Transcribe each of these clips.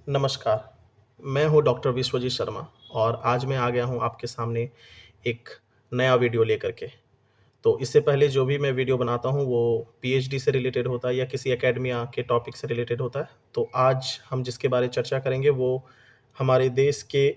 नमस्कार, मैं हूँ डॉक्टर विश्वजीत शर्मा और आज मैं आ गया हूँ आपके सामने एक नया वीडियो लेकर के। तो इससे पहले जो भी मैं वीडियो बनाता हूँ वो पीएचडी से रिलेटेड होता है या किसी एकेडेमिया के टॉपिक से रिलेटेड होता है। तो आज हम जिसके बारे में चर्चा करेंगे वो हमारे देश के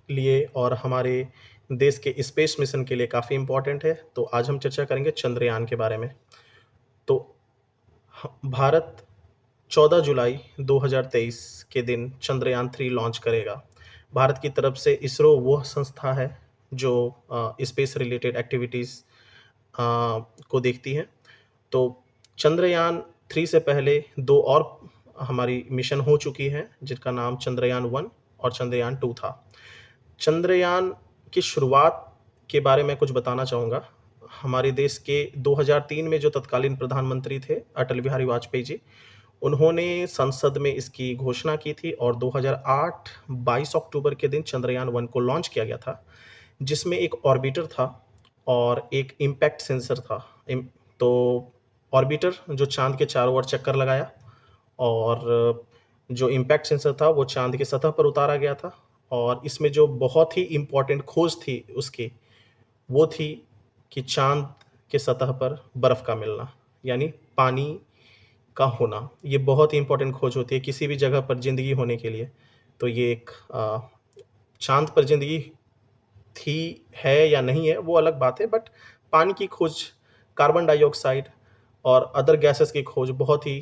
लिए और हमारे देश के स्पेस मिशन के लिए काफ़ी इम्पोर्टेंट है। तो आज हम चर्चा करेंगे चंद्रयान के बारे में। तो भारत 14 जुलाई 2023 के दिन चंद्रयान 3 लॉन्च करेगा। भारत की तरफ से इसरो वह संस्था है जो स्पेस रिलेटेड एक्टिविटीज़ को देखती है। तो चंद्रयान 3 से पहले 2 और हमारी मिशन हो चुकी हैं जिनका नाम चंद्रयान 1 और चंद्रयान 2 था। चंद्रयान की शुरुआत के बारे में कुछ बताना चाहूँगा। हमारे देश के 2003 में जो तत्कालीन प्रधानमंत्री थे अटल बिहारी वाजपेयी जी, उन्होंने संसद में इसकी घोषणा की थी और 2008 22 अक्टूबर के दिन चंद्रयान 1 को लॉन्च किया गया था, जिसमें एक ऑर्बिटर था और एक इम्पैक्ट सेंसर था। तो ऑर्बिटर जो चाँद के चारों ओर चक्कर लगाया और जो इम्पैक्ट सेंसर था वो चाँद की सतह पर उतारा गया था और इसमें जो बहुत ही इम्पोर्टेंट खोज थी उसकी, वो थी कि चाँद के सतह पर बर्फ़ का मिलना, यानी पानी का होना। ये बहुत ही इम्पोर्टेंट खोज होती है किसी भी जगह पर ज़िंदगी होने के लिए। तो ये एक चाँद पर ज़िंदगी थी, है या नहीं है वो अलग बात है, बट पानी की खोज, कार्बन डाइऑक्साइड और अदर गैसेस की खोज बहुत ही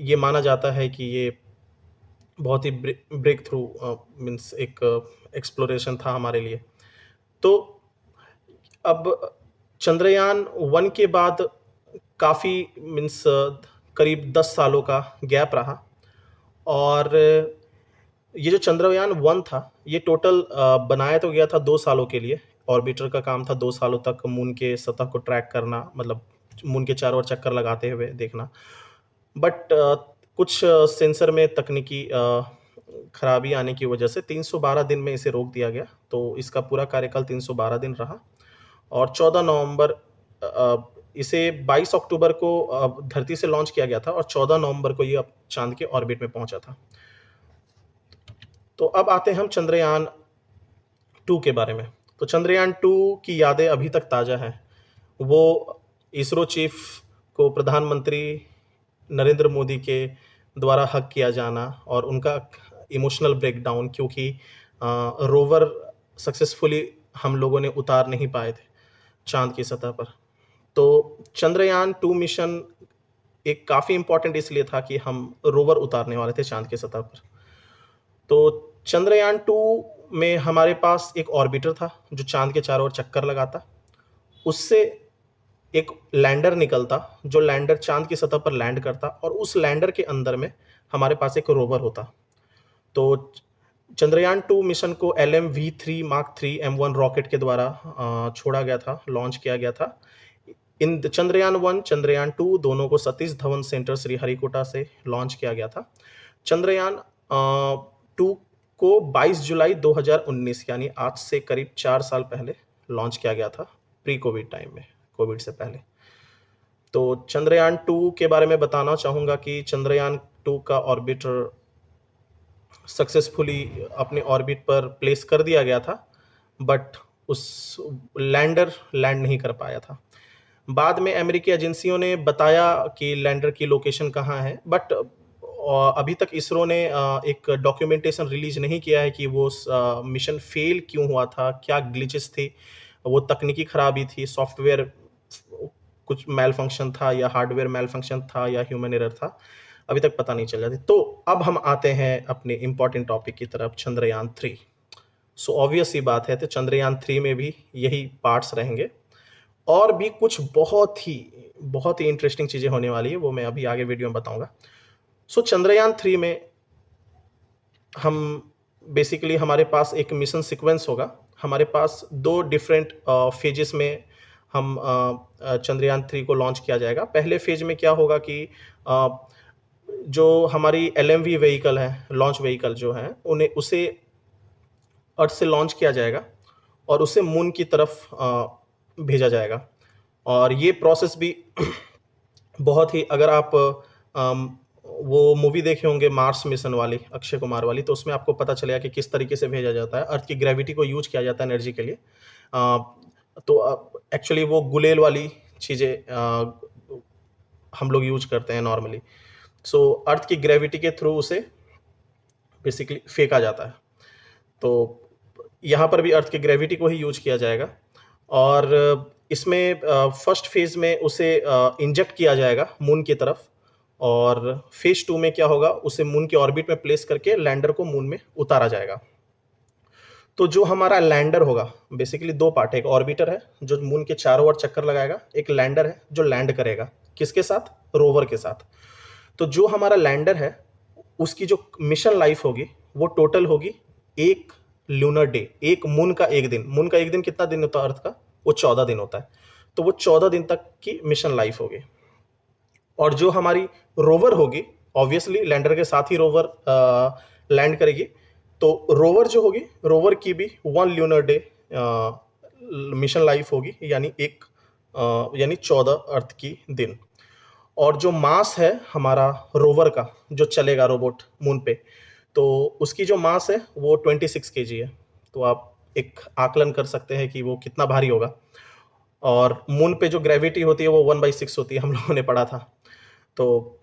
ये माना जाता है कि ये बहुत ही ब्रेक थ्रू मीन्स एक एक्सप्लोरेशन था हमारे लिए। तो अब चंद्रयान 1 के बाद काफ़ी मीन्स करीब 10 सालों का गैप रहा और ये जो चंद्रयान 1 था, ये टोटल बनाया तो गया था 2 सालों के लिए। ऑर्बिटर का काम था 2 सालों तक मून के सतह को ट्रैक करना, मतलब मून के चारों ओर चक्कर लगाते हुए देखना। बट कुछ सेंसर में तकनीकी खराबी आने की वजह से 312 दिन में इसे रोक दिया गया। तो इसका पूरा कार्यकाल 312 दिन रहा और 14 नवंबर इसे 22 अक्टूबर को धरती से लॉन्च किया गया था और 14 नवंबर को ये चाँद के ऑर्बिट में पहुँचा था। तो अब आते हैं हम चंद्रयान 2 के बारे में। तो चंद्रयान 2 की यादें अभी तक ताज़ा हैं। वो इसरो चीफ को प्रधानमंत्री नरेंद्र मोदी के द्वारा हग किया जाना और उनका इमोशनल ब्रेकडाउन, क्योंकि रोवर सक्सेसफुली हम लोगों ने उतार नहीं पाए थे चाँद की सतह पर। तो चंद्रयान 2 मिशन एक काफ़ी इम्पोर्टेंट इसलिए था कि हम रोवर उतारने वाले थे चाँद की सतह पर। तो चंद्रयान 2 में हमारे पास एक ऑर्बिटर था जो चाँद के चारों ओर चक्कर लगाता। उससे एक लैंडर निकलता, जो लैंडर चाँद की सतह पर लैंड करता और उस लैंडर के अंदर में हमारे पास एक रोवर होता। तो चंद्रयान 2 मिशन को LMV-3 मार्क 3 M1 रॉकेट के द्वारा छोड़ा गया था, लॉन्च किया गया था। इन चंद्रयान 1, चंद्रयान 2 दोनों को सतीश धवन सेंटर श्रीहरिकोटा से लॉन्च किया गया था। चंद्रयान 2 को 22 जुलाई 2019 यानी आज से करीब 4 साल पहले लॉन्च किया गया था, प्री कोविड टाइम में, कोविड से पहले। तो चंद्रयान 2 के बारे में बताना चाहूँगा कि चंद्रयान 2 का ऑर्बिटर सक्सेसफुली अपने ऑर्बिट पर प्लेस कर दिया गया था, बट उस लैंडर लैंड नहीं कर पाया था। बाद में अमेरिकी एजेंसियों ने बताया कि लैंडर की लोकेशन कहाँ है, बट अभी तक इसरो ने एक डॉक्यूमेंटेशन रिलीज़ नहीं किया है कि वो मिशन फेल क्यों हुआ था, क्या ग्लिचेस थे, वो तकनीकी खराबी थी, सॉफ्टवेयर कुछ मैल फंक्शन था या हार्डवेयर मैल फंक्शन था या ह्यूमन एरर था, अभी तक पता नहीं चल रहा था। तो अब हम आते हैं अपने इम्पोर्टेंट टॉपिक की तरफ, चंद्रयान 3। सो ऑब्वियस सी बात है, तो चंद्रयान 3 में भी यही पार्ट्स रहेंगे और भी कुछ बहुत ही इंटरेस्टिंग चीज़ें होने वाली है, वो मैं अभी आगे वीडियो में बताऊँगा। सो चंद्रयान 3 में हम बेसिकली हमारे पास एक मिशन सीक्वेंस होगा। हमारे पास 2 डिफरेंट फेजेस में हम चंद्रयान 3 को लॉन्च किया जाएगा। पहले फेज में क्या होगा कि जो हमारी LMV व्हीकल है, लॉन्च व्हीकल जो है, उसे अर्थ से लॉन्च किया जाएगा और उसे मून की तरफ भेजा जाएगा। और ये प्रोसेस भी बहुत ही, अगर आप वो मूवी देखे होंगे मार्स मिशन वाली, अक्षय कुमार वाली, तो उसमें आपको पता चलेगा कि किस तरीके से भेजा जाता है। अर्थ की ग्रेविटी को यूज़ किया जाता है एनर्जी के लिए। तो एक्चुअली वो गुलेल वाली चीज़ें हम लोग यूज़ करते हैं नॉर्मली। सो अर्थ की ग्रेविटी के थ्रू उसे बेसिकली फेंका जाता है। तो यहाँ पर भी अर्थ की ग्रेविटी को ही यूज़ किया जाएगा और इसमें फर्स्ट फेज़ में उसे इंजेक्ट किया जाएगा मून की तरफ और फेज़ 2 में क्या होगा, उसे मून के ऑर्बिट में प्लेस करके लैंडर को मून में उतारा जाएगा। तो जो हमारा लैंडर होगा, बेसिकली 2 पार्ट है, एक ऑर्बिटर है जो मून के चारों ओर चक्कर लगाएगा, एक लैंडर है जो लैंड करेगा। किसके साथ? रोवर के साथ। तो जो हमारा लैंडर है उसकी जो मिशन लाइफ होगी वो टोटल होगी 1 लूनर डे, एक मून का 1 दिन। मून का 1 दिन कितना दिन होता है अर्थ का? वो 14 दिन होता है। तो वो 14 दिन तक की मिशन लाइफ होगी। और जो हमारी रोवर होगी, ऑब्वियसली लैंडर के साथ ही रोवर लैंड करेगी। तो रोवर जो होगी, रोवर की भी 1 लूनर डे मिशन लाइफ होगी, यानी 14 अर्थ की दिन। और जो मास है हमारा रोवर का, जो चलेगा रोबोट मून पे, तो उसकी जो मास है वो 26 केजी है। तो आप एक आकलन कर सकते हैं कि वो कितना भारी होगा। और मून पे जो ग्रेविटी होती है वो 1/6 होती है, हम लोगों ने पढ़ा था। तो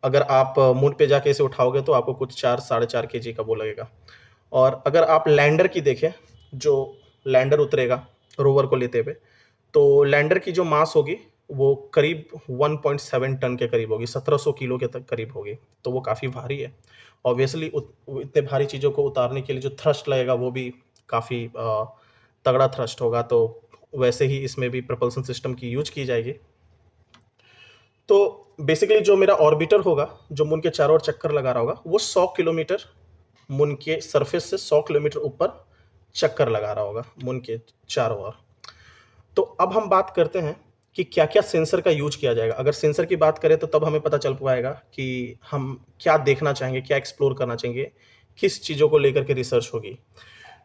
अगर आप मून पे जाके इसे उठाओगे तो आपको कुछ 4 साढ़े 4 केजी का वो लगेगा। और अगर आप लैंडर की देखें, जो लैंडर उतरेगा रोवर को लेते हुए, तो लैंडर की जो मास होगी वो करीब 1.7 टन के करीब होगी, 1700 किलो के तक करीब होगी। तो वो काफ़ी भारी है। ऑब्वियसली इतने भारी चीज़ों को उतारने के लिए जो थ्रस्ट लगेगा वो भी काफ़ी तगड़ा थ्रस्ट होगा। तो वैसे ही इसमें भी प्रपल्सन सिस्टम की यूज की जाएगी। तो बेसिकली जो मेरा ऑर्बिटर होगा, जो मून के चारों ओर चक्कर लगा रहा होगा, वो 100 किलोमीटर मून के सरफेस से 100 किलोमीटर ऊपर चक्कर लगा रहा होगा मून के चारों ओर। तो अब हम बात करते हैं कि क्या-क्या सेंसर का यूज़ किया जाएगा। अगर सेंसर की बात करें तो तब हमें पता चल पाएगा कि हम क्या देखना चाहेंगे, क्या एक्सप्लोर करना चाहेंगे, किस चीज़ों को लेकर के रिसर्च होगी।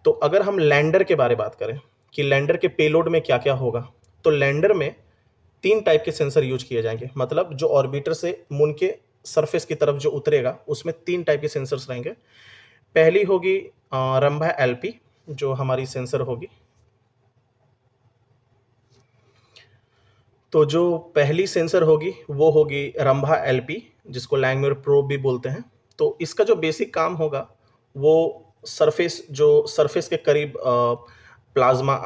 तो अगर हम लैंडर के बारे बात करें कि लैंडर के पेलोड में क्या-क्या होगा, तो लैंडर में 3 टाइप के सेंसर यूज़ किए जाएँगे। मतलब जो ऑर्बिटर से मून के सरफेस की तरफ जो उतरेगा, उसमें 3 टाइप के सेंसर्स रहेंगे। पहली होगी रंभा एलपी, जो हमारी सेंसर होगी। तो जो पहली सेंसर होगी वो होगी रंभा एलपी, जिसको लैंगमुर प्रोब भी बोलते हैं। तो इसका जो बेसिक काम होगा वो सरफेस के करीब प्लाज्मा,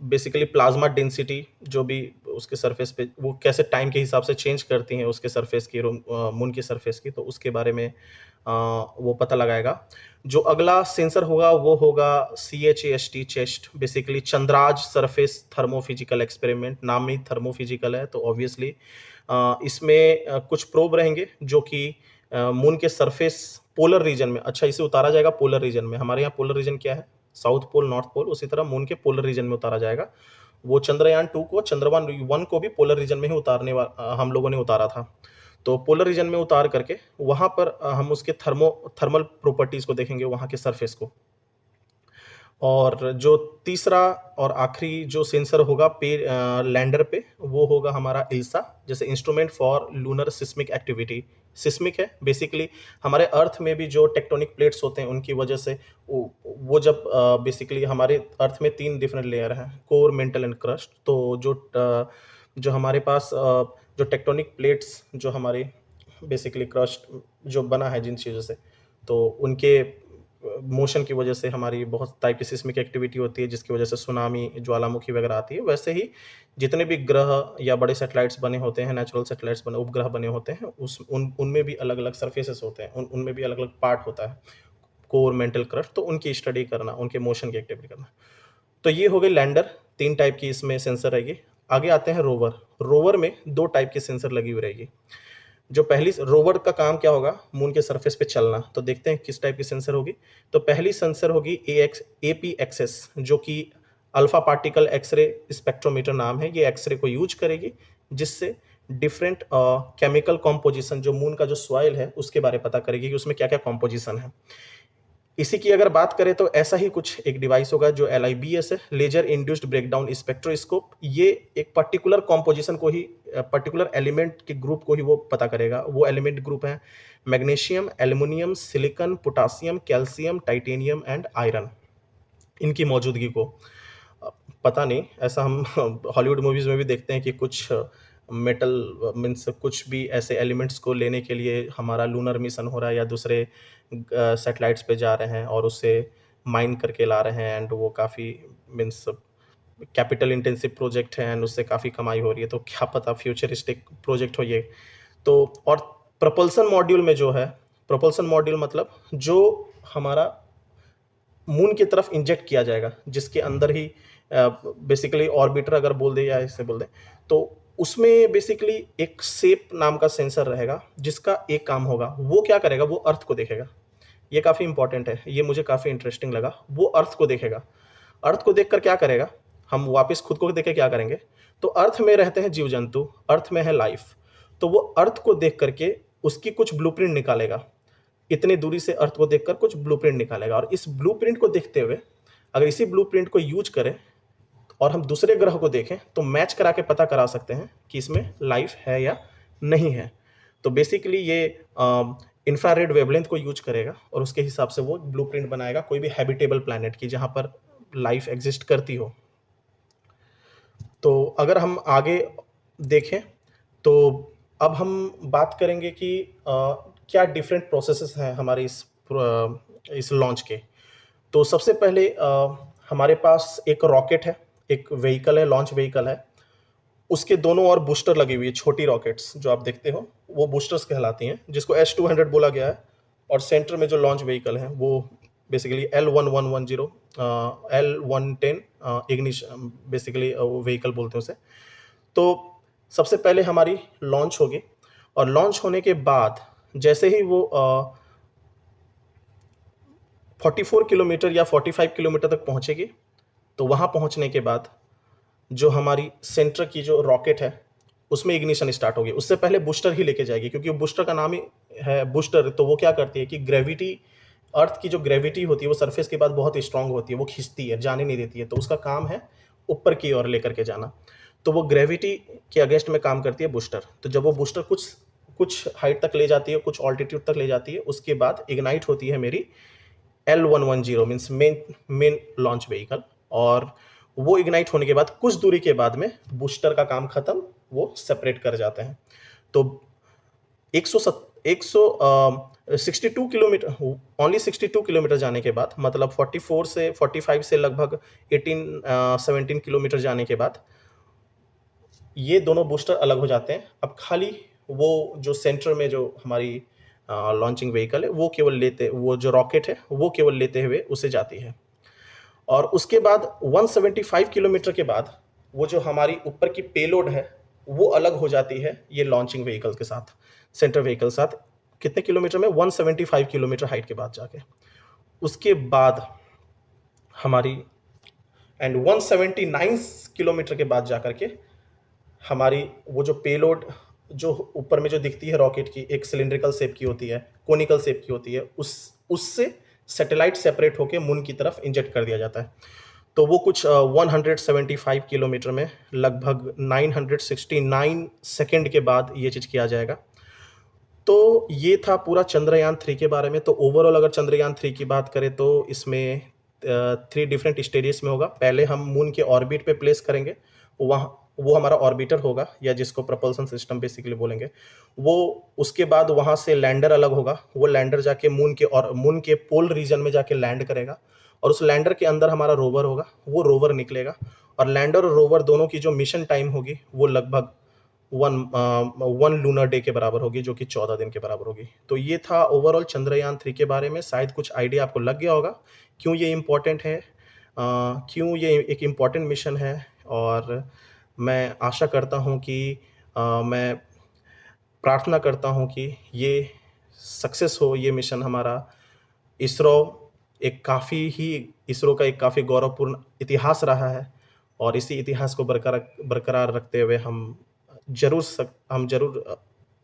बेसिकली प्लाज्मा डेंसिटी जो भी उसके सरफेस पे वो कैसे टाइम के हिसाब से चेंज करती हैं उसके सरफेस की, मून की सरफेस की, तो उसके बारे में वो पता लगाएगा। जो अगला सेंसर होगा वो होगा CHAST, ChaSTE, basically Chandra's surface thermophysical experiment. नाम ही थर्मोफिजिकल है तो ऑब्वियसली इसमें कुछ प्रोब रहेंगे जो कि मून के सरफेस पोलर रीजन में, अच्छा इसे उतारा जाएगा पोलर रीजन में। हमारे यहाँ पोलर रीजन क्या है? South pole, north pole. उसी तरह मून के पोलर रीजन में उतारा जाएगा। वो चंद्रयान 2 को, चंद्रयान 1 को भी पोलर रीजन में ही हम लोगों ने उतारा था। तो पोलर रीजन में उतार करके वहाँ पर हम उसके थर्मल प्रॉपर्टीज़ को देखेंगे, वहाँ के सरफेस को। और जो तीसरा और आखिरी जो सेंसर होगा लैंडर पे, वो होगा हमारा इल्सा, जैसे instrument for lunar seismic activity. Seismic है बेसिकली, हमारे अर्थ में भी जो टेक्टोनिक प्लेट्स होते हैं उनकी वजह से वो जब बेसिकली हमारे अर्थ में 3 डिफरेंट लेयर हैं, कोर, मेंटल एंड क्रस्ट। तो जो हमारे पास जो टेक्टोनिक प्लेट्स जो हमारे बेसिकली क्रस्ट जो बना है जिन चीज़ों से, तो उनके मोशन की वजह से हमारी बहुत टाइप की सिस्मिक एक्टिविटी होती है, जिसकी वजह से सुनामी, ज्वालामुखी वगैरह आती है। वैसे ही जितने भी ग्रह या बड़े सैटेलाइट्स बने होते हैं, नेचुरल सैटेलाइट्स बने, उपग्रह बने होते हैं, उनमें भी अलग-अलग सरफेसेस होते हैं, उनमें भी अलग-अलग पार्ट होता है, कोर, मेंटल, क्रस्ट। तो उनकी स्टडी करना, उनके मोशन की एक्टिविटी करना। तो ये हो गई लैंडर, 3 टाइप की इसमें सेंसर रहेगी। आगे आते हैं रोवर। रोवर में 2 टाइप की सेंसर लगी हुई रहेगी। जो पहली रोवर का काम क्या होगा? मून के सरफेस पे चलना। तो देखते हैं किस टाइप की सेंसर होगी। तो पहली सेंसर होगी APXS, जो कि अल्फा पार्टिकल एक्सरे स्पेक्ट्रोमीटर नाम है। ये एक्सरे को यूज करेगी, जिससे डिफरेंट केमिकल कॉम्पोजिशन, जो मून का जो सॉइल है उसके बारे में पता करेगी कि उसमें क्या क्या कॉम्पोजिशन है। इसी की अगर बात करें तो ऐसा ही कुछ एक डिवाइस होगा जो LIBS है, लेजर इंड्यूस्ड ब्रेकडाउन स्पेक्ट्रोस्कोप। ये एक पर्टिकुलर कॉम्पोजिशन को ही, पर्टिकुलर एलिमेंट के ग्रुप को ही वो पता करेगा। वो एलिमेंट ग्रुप है magnesium, aluminium, silicon, potassium, calcium, titanium and iron. इनकी मौजूदगी को पता नहीं, ऐसा हम हॉलीवुड मूवीज में भी देखते हैं कि कुछ मेटल मीन्स कुछ भी ऐसे एलिमेंट्स को लेने के लिए हमारा लूनर मिशन हो रहा है या दूसरे सैटेलाइट्स पे जा रहे हैं और उससे माइन करके ला रहे हैं, एंड वो काफ़ी मीन्स कैपिटल इंटेंसिव प्रोजेक्ट है एंड उससे काफ़ी कमाई हो रही है। तो क्या पता फ्यूचरिस्टिक प्रोजेक्ट हो ये। तो और प्रपल्सन मॉड्यूल में जो है, प्रपल्सन मॉड्यूल मतलब जो हमारा मून की तरफ इंजेक्ट किया जाएगा, जिसके अंदर ही बेसिकली ऑर्बिटर अगर बोल दे या इससे बोल दे, तो उसमें बेसिकली एक सेप नाम का सेंसर रहेगा जिसका एक काम होगा, वो क्या करेगा, वो अर्थ को देखेगा। ये काफ़ी इंपॉर्टेंट है, ये मुझे काफ़ी इंटरेस्टिंग लगा। वो अर्थ को देखेगा, अर्थ को देखकर क्या करेगा, हम वापस खुद को देख के क्या करेंगे। तो अर्थ में रहते हैं जीव जंतु, अर्थ में है लाइफ, तो वो अर्थ को देख करके उसकी कुछ ब्लूप्रिंट निकालेगा। इतनी दूरी से अर्थ को देखकर कुछ ब्लूप्रिंट निकालेगा, और इस ब्लूप्रिंट को देखते हुए अगर इसी ब्लूप्रिंट को यूज करें और हम दूसरे ग्रह को देखें तो मैच करा के पता करा सकते हैं कि इसमें लाइफ है या नहीं है। तो बेसिकली ये इंफ्रारेड वेवलेंथ को यूज करेगा और उसके हिसाब से वो ब्लूप्रिंट बनाएगा कोई भी हैबिटेबल प्लैनेट की जहां पर लाइफ एग्जिस्ट करती हो। तो अगर हम आगे देखें तो अब हम बात करेंगे कि क्या डिफरेंट प्रोसेसेस हैं हमारे इस लॉन्च के। तो सबसे पहले हमारे पास एक रॉकेट है, एक व्हीकल है, लॉन्च व्हीकल है। उसके दोनों ओर बूस्टर लगी हुई है, छोटी रॉकेट्स जो आप देखते हो वो बूस्टर्स कहलाती हैं, जिसको S-200 बोला गया है। और सेंटर में जो लॉन्च व्हीकल है वो basically L1110 L110 ignition basically vehicle बोलते हैं उसे। तो सबसे पहले हमारी लॉन्च होगी, और लॉन्च होने के बाद जैसे ही वो 44 किलोमीटर या 45 किलोमीटर तक पहुंचेगी, तो वहां पहुंचने के बाद जो हमारी सेंटर की जो रॉकेट है उसमें इग्निशन स्टार्ट होगी। उससे पहले बूस्टर ही लेके जाएगी, क्योंकि बूस्टर का नाम ही है बूस्टर। तो वो क्या करती है कि ग्रेविटी, अर्थ की जो ग्रेविटी होती है वो सरफेस के बाद बहुत स्ट्रांग होती है, वो खींचती है, जाने नहीं देती है। तो उसका काम है ऊपर की ओर लेकर के जाना। तो वो ग्रेविटी के अगेंस्ट में काम करती है बूस्टर। तो जब वो बूस्टर कुछ कुछ हाइट तक ले जाती है, कुछ ऑल्टीट्यूड तक ले जाती है, उसके बाद इग्नाइट होती है मेरी L110 means main launch vehicle. और वो इग्नाइट होने के बाद कुछ दूरी के बाद में बूस्टर का काम खत्म, वो सेपरेट कर जाते हैं। तो 162 किलोमीटर, ओनली 62 किलोमीटर जाने के बाद, मतलब 44 से 45 से लगभग 17 किलोमीटर जाने के बाद ये दोनों बूस्टर अलग हो जाते हैं। अब खाली वो जो सेंटर में जो हमारी लॉन्चिंग व्हीकल है वो केवल लेते, वो जो रॉकेट है वो केवल लेते हुए उसे जाती है। और उसके बाद 175 किलोमीटर के बाद वो जो हमारी ऊपर की पेलोड है वो अलग हो जाती है ये लॉन्चिंग व्हीकल के साथ, सेंटर व्हीकल के साथ। कितने किलोमीटर में, 175 किलोमीटर हाइट के बाद जाके उसके बाद हमारी एंड 179 किलोमीटर के बाद जाकर के हमारी वो जो पेलोड जो ऊपर में जो दिखती है रॉकेट की, एक सिलिंड्रिकल शेप की होती है, कोनिकल शेप की होती है, उससे सैटेलाइट सेपरेट होकर मून की तरफ इंजेक्ट कर दिया जाता है। तो वो कुछ 175 किलोमीटर में लगभग 969 सेकेंड के बाद ये चीज़ किया जाएगा। तो ये था पूरा चंद्रयान 3 के बारे में। तो ओवरऑल अगर चंद्रयान 3 की बात करें तो इसमें 3 डिफरेंट स्टेजेस में होगा। पहले हम मून के ऑर्बिट पे प्लेस करेंगे, वहाँ वो हमारा ऑर्बिटर होगा या जिसको प्रपल्सन सिस्टम बेसिकली बोलेंगे वो। उसके बाद वहाँ से लैंडर अलग होगा, वो लैंडर जाके मून के पोल रीजन में जाके लैंड करेगा, और उस लैंडर के अंदर हमारा रोवर होगा, वो रोवर निकलेगा। और लैंडर और रोवर दोनों की जो मिशन टाइम होगी वो लगभग वन लूनर डे के बराबर होगी, जो कि 14 दिन के बराबर होगी। तो ये था ओवरऑल चंद्रयान 3 के बारे में। शायद कुछ आइडिया आपको लग गया होगा क्यों ये इम्पोर्टेंट है, क्यों ये एक इम्पॉर्टेंट मिशन है। और मैं आशा करता हूँ कि मैं प्रार्थना करता हूँ कि ये सक्सेस हो, ये मिशन हमारा। इसरो इसरो का एक काफ़ी गौरवपूर्ण इतिहास रहा है, और इसी इतिहास को बरकरार रखते हुए हम जरूर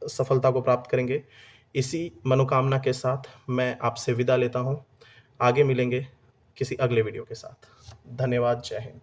सफलता को प्राप्त करेंगे। इसी मनोकामना के साथ मैं आपसे विदा लेता हूँ। आगे मिलेंगे किसी अगले वीडियो के साथ। धन्यवाद। जय हिंद।